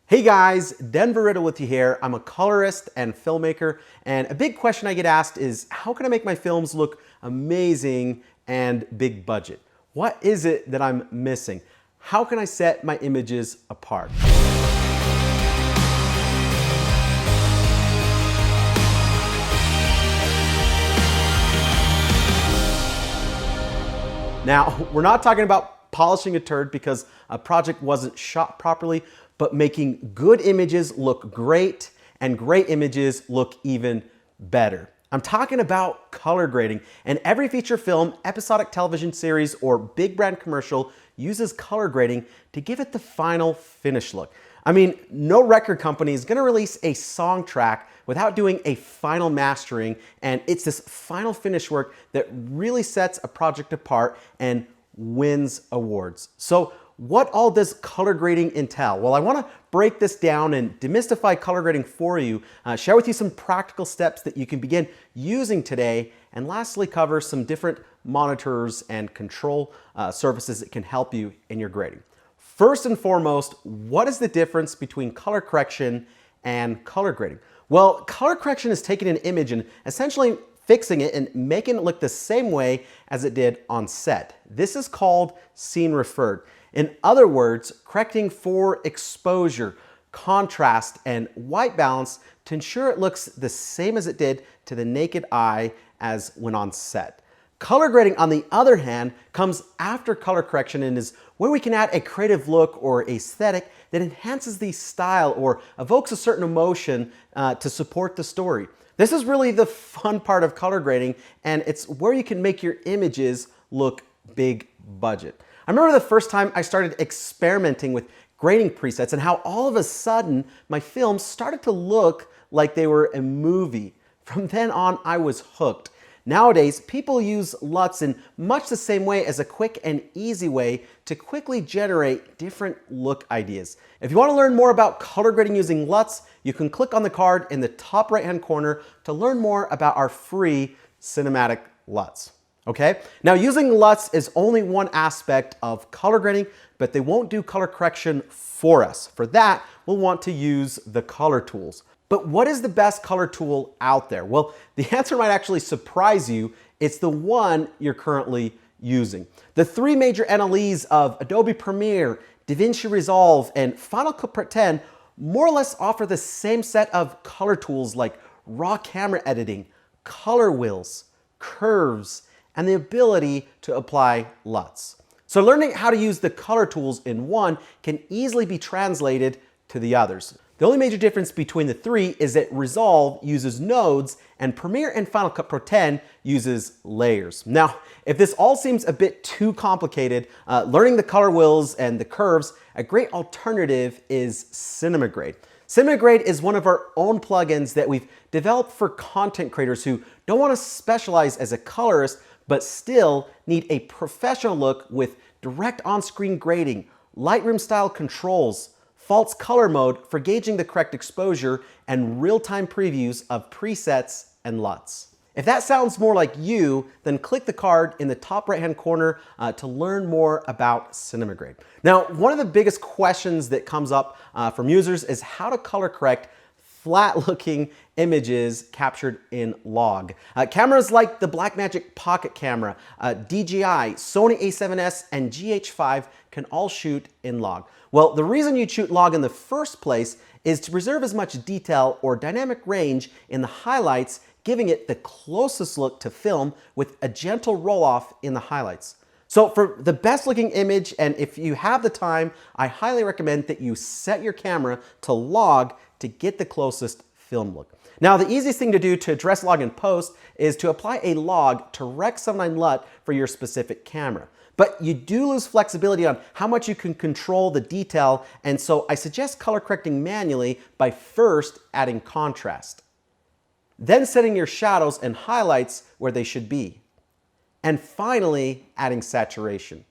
Hey guys, Denver Riddle with you here. I'm a colorist and filmmaker, and a big question I get asked is how can I make my films look amazing and big budget? What is it that I'm missing? How can I set my images apart? Now, we're not talking about polishing a turd because a project wasn't shot properly, but making good images look great and great images look even better. I'm talking about color grading, and every feature film, episodic television series, or big brand commercial uses color grading to give it the final finish look. I mean, no record company is gonna release a song track without doing a final mastering, and it's this final finish work that really sets a project apart and wins awards. So what all does color grading entail? Well, I want to break this down and demystify color grading for you, share with you some practical steps that you can begin using today, and lastly cover some different monitors and control surfaces that can help you in your grading. First and foremost, what is the difference between color correction and color grading? Well, color correction is taking an image and essentially fixing it and making it look the same way as it did on set. This is called scene referred. In other words, correcting for exposure, contrast, and white balance to ensure it looks the same as it did to the naked eye as when on set. Color grading, on the other hand, comes after color correction and is where we can add a creative look or aesthetic that enhances the style or evokes a certain emotion to support the story. This is really the fun part of color grading, and it's where you can make your images look big budget. I remember the first time I started experimenting with grading presets and how all of a sudden my films started to look like they were a movie. From then on, I was hooked. Nowadays, people use LUTs in much the same way as a quick and easy way to quickly generate different look ideas. If you want to learn more about color grading using LUTs, you can click on the card in the top right-hand corner to learn more about our free cinematic LUTs. Okay? Now, using LUTs is only one aspect of color grading, but they won't do color correction for us. For that, we'll want to use the color tools. But what is the best color tool out there? Well, the answer might actually surprise you. It's the one you're currently using. The three major NLEs of Adobe Premiere, DaVinci Resolve, and Final Cut Pro 10 more or less offer the same set of color tools like raw camera editing, color wheels, curves, and the ability to apply LUTs. So learning how to use the color tools in one can easily be translated to the others. The only major difference between the three is that Resolve uses nodes and Premiere and Final Cut Pro 10 uses layers. Now, if this all seems a bit too complicated, learning the color wheels and the curves, a great alternative is CinemaGrade. CinemaGrade is one of our own plugins that we've developed for content creators who don't want to specialize as a colorist, but still need a professional look with direct on-screen grading, Lightroom style controls, false color mode for gauging the correct exposure, and real-time previews of presets and LUTs. If that sounds more like you, then click the card in the top right-hand corner to learn more about CinemaGrade. Now, one of the biggest questions that comes up from users is how to color correct flat-looking images captured in log. Cameras like the Blackmagic Pocket Camera, DJI, Sony a7S, and GH5 can all shoot in log. Well, the reason you shoot log in the first place is to preserve as much detail or dynamic range in the highlights, giving it the closest look to film with a gentle roll-off in the highlights. So for the best looking image, and if you have the time, I highly recommend that you set your camera to log to get the closest film look. Now, the easiest thing to do to address log in post is to apply a log to Rec. 79 LUT for your specific camera. But you do lose flexibility on how much you can control the detail, and so I suggest color correcting manually by first adding contrast, then setting your shadows and highlights where they should be, and finally adding saturation.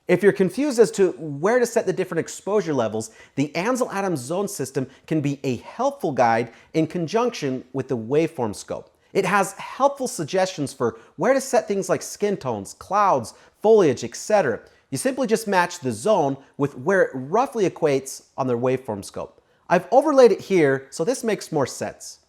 If you're confused as to where to set the different exposure levels, the Ansel Adams zone system can be a helpful guide in conjunction with the waveform scope. It has helpful suggestions for where to set things like skin tones, clouds, foliage, etc. You simply just match the zone with where it roughly equates on their waveform scope. I've overlaid it here, so this makes more sense.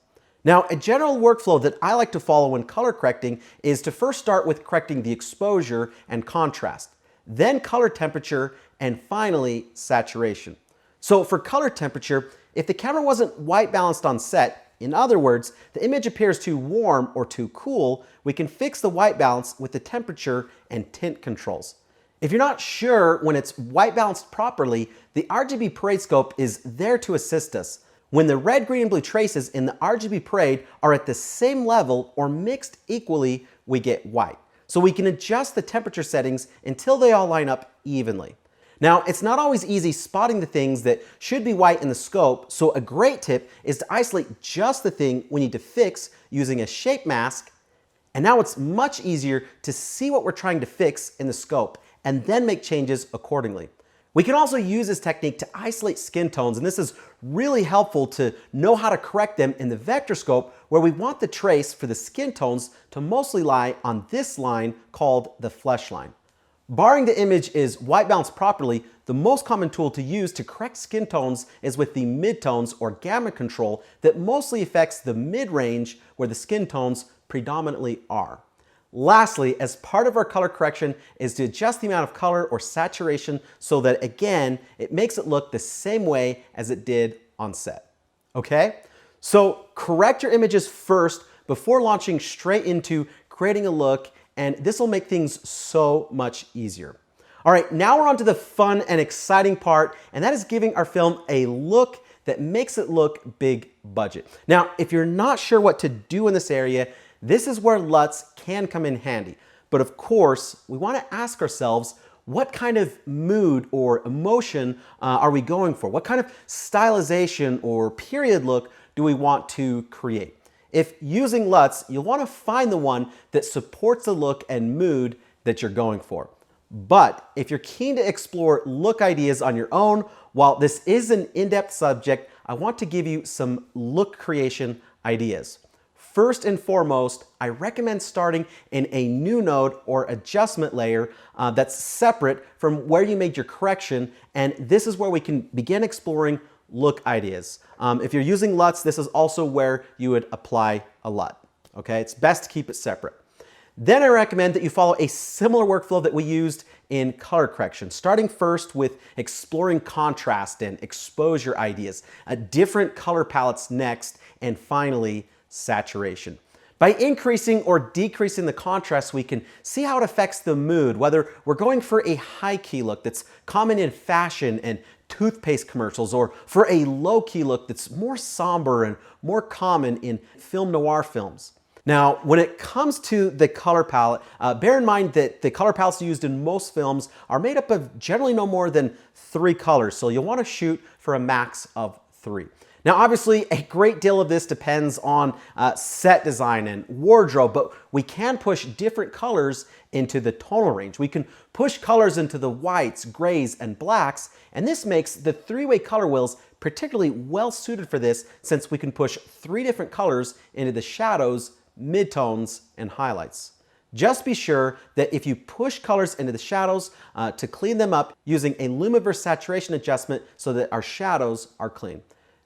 Now, a general workflow that I like to follow when color correcting is to first start with correcting the exposure and contrast, then color temperature, and finally saturation. So for color temperature, if the camera wasn't white balanced on set, in other words, the image appears too warm or too cool, we can fix the white balance with the temperature and tint controls. If you're not sure when it's white balanced properly, the RGB parade scope is there to assist us. When the red, green, and blue traces in the RGB parade are at the same level or mixed equally, we get white. So we can adjust the temperature settings until they all line up evenly. Now, it's not always easy spotting the things that should be white in the scope, so a great tip is to isolate just the thing we need to fix using a shape mask, and now it's much easier to see what we're trying to fix in the scope and then make changes accordingly. We can also use this technique to isolate skin tones, and this is really helpful to know how to correct them in the vector scope, where we want the trace for the skin tones to mostly lie on this line called the flesh line. Barring the image is white balanced properly, the most common tool to use to correct skin tones is with the midtones or gamma control that mostly affects the mid-range where the skin tones predominantly are. Lastly, as part of our color correction is to adjust the amount of color or saturation so that, again, it makes it look the same way as it did on set. Okay? So correct your images first before launching straight into creating a look, and this will make things so much easier. All right, now we're on to the fun and exciting part, and that is giving our film a look that makes it look big budget. Now, if you're not sure what to do in this area, this is where LUTs can come in handy. But of course, we want to ask ourselves, what kind of mood or emotion are we going for? What kind of stylization or period look do we want to create? If using LUTs, you'll want to find the one that supports the look and mood that you're going for. But if you're keen to explore look ideas on your own, while this is an in-depth subject, I want to give you some look creation ideas. First and foremost, I recommend starting in a new node or adjustment layer that's separate from where you made your correction, and this is where we can begin exploring look ideas. If you're using LUTs, this is also where you would apply a LUT. Okay, it's best to keep it separate. Then I recommend that you follow a similar workflow that we used in color correction, starting first with exploring contrast and exposure ideas, different color palettes next, and finally saturation. By increasing or decreasing the contrast, we can see how it affects the mood, whether we're going for a high key look that's common in fashion and toothpaste commercials, or for a low key look that's more somber and more common in film noir films. Now, when it comes to the color palette, bear in mind that the color palettes used in most films are made up of generally no more than 3 colors, so you'll want to shoot for a max of 3. Now, obviously, a great deal of this depends on set design and wardrobe, but we can push different colors into the tonal range. We can push colors into the whites, grays, and blacks, and this makes the 3-way color wheels particularly well suited for this, since we can push 3 different colors into the shadows, midtones, and highlights. Just be sure that if you push colors into the shadows to clean them up using a lumiverse saturation adjustment so that our shadows are clean.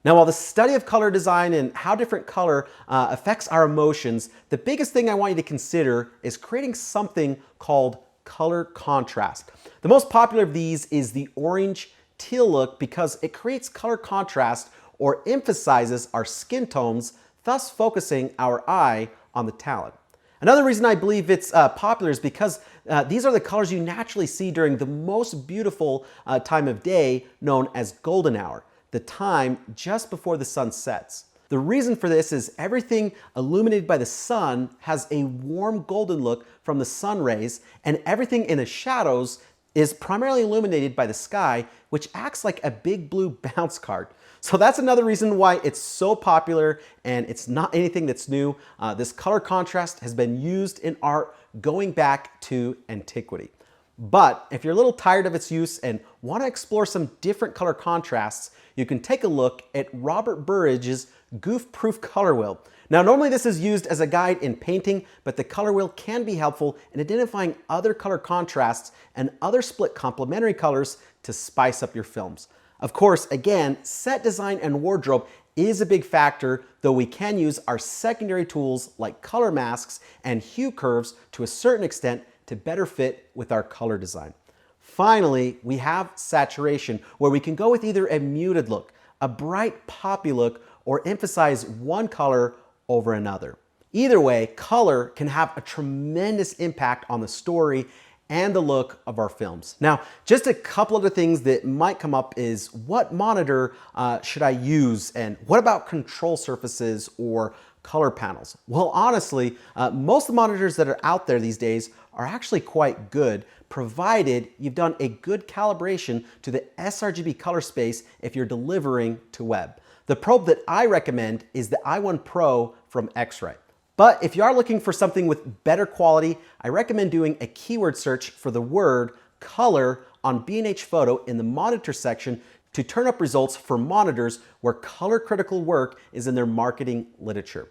Now, while the study of color design and how different color affects our emotions, the biggest thing I want you to consider is creating something called color contrast. The most popular of these is the orange teal look because it creates color contrast or emphasizes our skin tones, thus focusing our eye on the talent. Another reason I believe it's popular is because these are the colors you naturally see during the most beautiful time of day, known as golden hour, the time just before the sun sets. The reason for this is everything illuminated by the sun has a warm golden look from the sun rays, and everything in the shadows is primarily illuminated by the sky, which acts like a big blue bounce card. So that's another reason why it's so popular, and it's not anything that's new. This color contrast has been used in art going back to antiquity. But if you're a little tired of its use and want to explore some different color contrasts, you can take a look at Robert Burridge's Goof-Proof Color Wheel. Now, normally this is used as a guide in painting, but the color wheel can be helpful in identifying other color contrasts and other split complementary colors to spice up your films. Of course, again, set design and wardrobe is a big factor, though we can use our secondary tools like color masks and hue curves to a certain extent to better fit with our color design. Finally, we have saturation, where we can go with either a muted look, a bright poppy look, or emphasize one color over another. Either way, color can have a tremendous impact on the story and the look of our films. Now, just a couple other things that might come up is what monitor should I use, and what about control surfaces or color panels? Well, honestly, most of the monitors that are out there these days are actually quite good, provided you've done a good calibration to the sRGB color space if you're delivering to web. The probe that I recommend is the i1 Pro from X-Ray. But if you are looking for something with better quality, I recommend doing a keyword search for the word color on B&H Photo in the monitor section to turn up results for monitors where color critical work is in their marketing literature.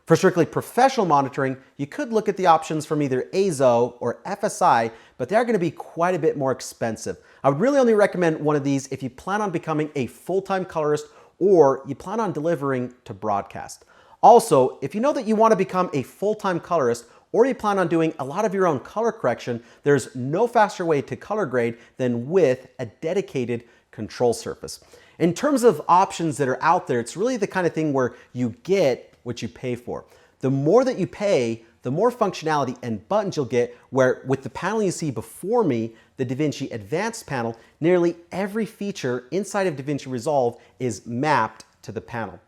For strictly professional monitoring, you could look at the options from either AZO or FSI, but they are going to be quite a bit more expensive. I would really only recommend one of these if you plan on becoming a full-time colorist or you plan on delivering to broadcast. Also, if you know that you want to become a full-time colorist or you plan on doing a lot of your own color correction, there's no faster way to color grade than with a dedicated control surface. In terms of options that are out there, it's really the kind of thing where you get what you pay for. The more that you pay, the more functionality and buttons you'll get, where with the panel you see before me, the DaVinci Advanced panel, nearly every feature inside of DaVinci Resolve is mapped to the panel.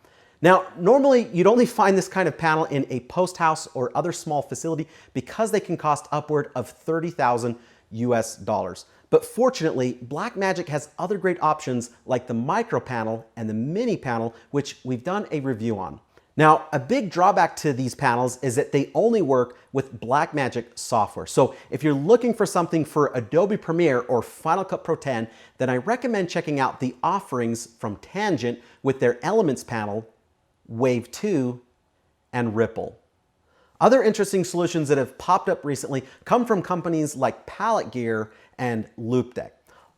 Now, normally you'd only find this kind of panel in a post house or other small facility because they can cost upward of $30,000 US. But fortunately, Blackmagic has other great options like the micro panel and the mini panel, which we've done a review on. Now, a big drawback to these panels is that they only work with Blackmagic software. So if you're looking for something for Adobe Premiere or Final Cut Pro 10, then I recommend checking out the offerings from Tangent with their Elements panel, Wave 2, and Ripple. Other interesting solutions that have popped up recently come from companies like Palette Gear and Loopdeck.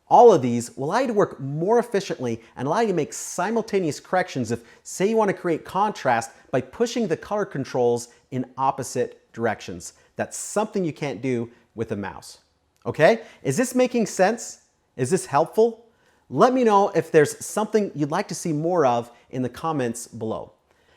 All of these will allow you to work more efficiently and allow you to make simultaneous corrections if, say, you want to create contrast by pushing the color controls in opposite directions. That's something you can't do with a mouse. Okay? Is this making sense? Is this helpful? Let me know if there's something you'd like to see more of in the comments below.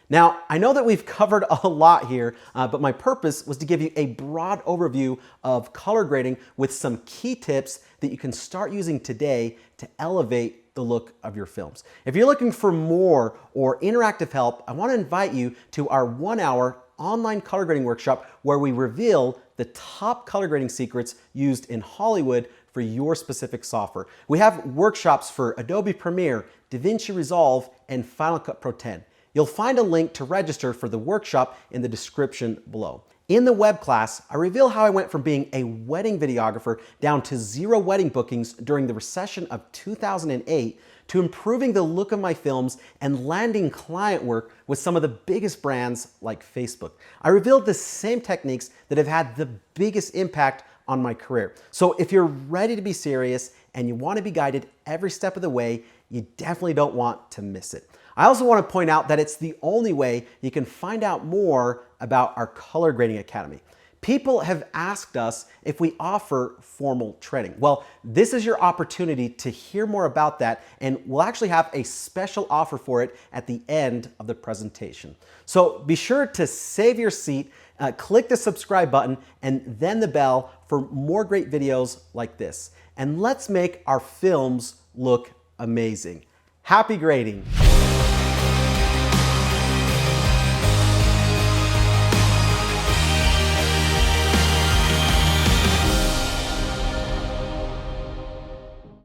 Now, I know that we've covered a lot here, but my purpose was to give you a broad overview of color grading with some key tips that you can start using today to elevate the look of your films. If you're looking for more or interactive help, I want to invite you to our 1-hour online color grading workshop where we reveal the top color grading secrets used in Hollywood for your specific software. We have workshops for Adobe Premiere, DaVinci Resolve, and Final Cut Pro 10. You'll find a link to register for the workshop in the description below. In the web class, I reveal how I went from being a wedding videographer down to 0 wedding bookings during the recession of 2008 to improving the look of my films and landing client work with some of the biggest brands like Facebook. I revealed the same techniques that have had the biggest impact on my career. So if you're ready to be serious and you want to be guided every step of the way, you definitely don't want to miss it. I also want to point out that it's the only way you can find out more about our Color Grading Academy. People have asked us if we offer formal training. Well, this is your opportunity to hear more about that, and we'll actually have a special offer for it at the end of the presentation. So be sure to save your seat, click the subscribe button, and then the bell for more great videos like this. And let's make our films look amazing. Happy grading!